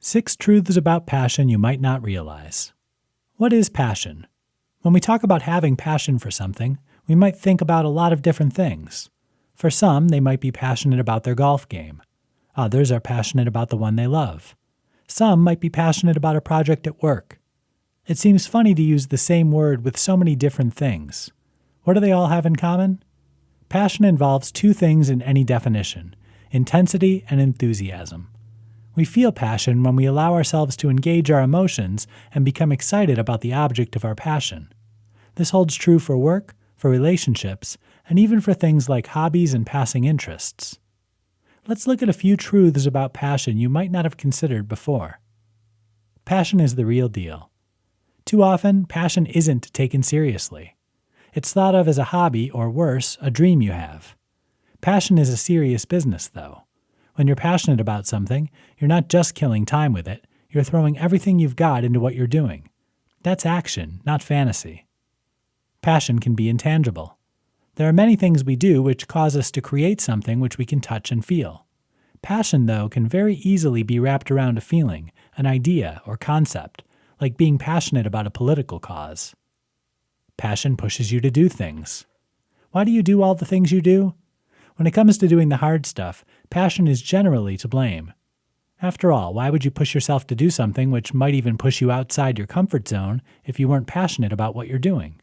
6 truths about passion you might not realize. What is passion? When we talk about having passion for something, we might think about a lot of different things. For some, they might be passionate about their golf game. Others are passionate about the one they love. Some might be passionate about a project at work. It seems funny to use the same word with so many different things. What do they all have in common? Passion involves 2 things in any definition: intensity and enthusiasm. We feel passion when we allow ourselves to engage our emotions and become excited about the object of our passion. This holds true for work, for relationships, and even for things like hobbies and passing interests. Let's look at a few truths about passion you might not have considered before. Passion is the real deal. Too often, passion isn't taken seriously. It's thought of as a hobby, or worse, a dream you have. Passion is a serious business, though. When you're passionate about something, you're not just killing time with it, you're throwing everything you've got into what you're doing. That's action, not fantasy. Passion can be intangible. There are many things we do which cause us to create something which we can touch and feel. Passion, though, can very easily be wrapped around a feeling, an idea, or concept, like being passionate about a political cause. Passion pushes you to do things. Why do you do all the things you do? When it comes to doing the hard stuff, passion is generally to blame. After all, why would you push yourself to do something which might even push you outside your comfort zone if you weren't passionate about what you're doing?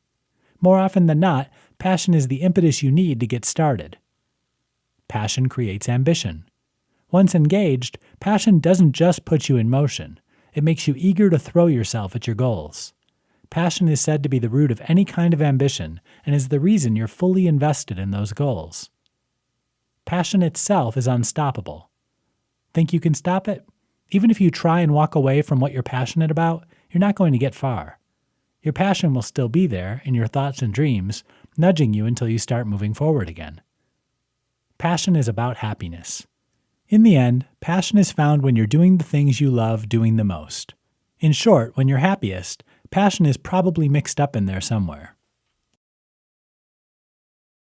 More often than not, passion is the impetus you need to get started. Passion creates ambition. Once engaged, passion doesn't just put you in motion. It makes you eager to throw yourself at your goals. Passion is said to be the root of any kind of ambition and is the reason you're fully invested in those goals. Passion itself is unstoppable. Think you can stop it? Even if you try and walk away from what you're passionate about, you're not going to get far. Your passion will still be there in your thoughts and dreams, nudging you until you start moving forward again. Passion is about happiness. In the end, passion is found when you're doing the things you love doing the most. In short, when you're happiest, passion is probably mixed up in there somewhere.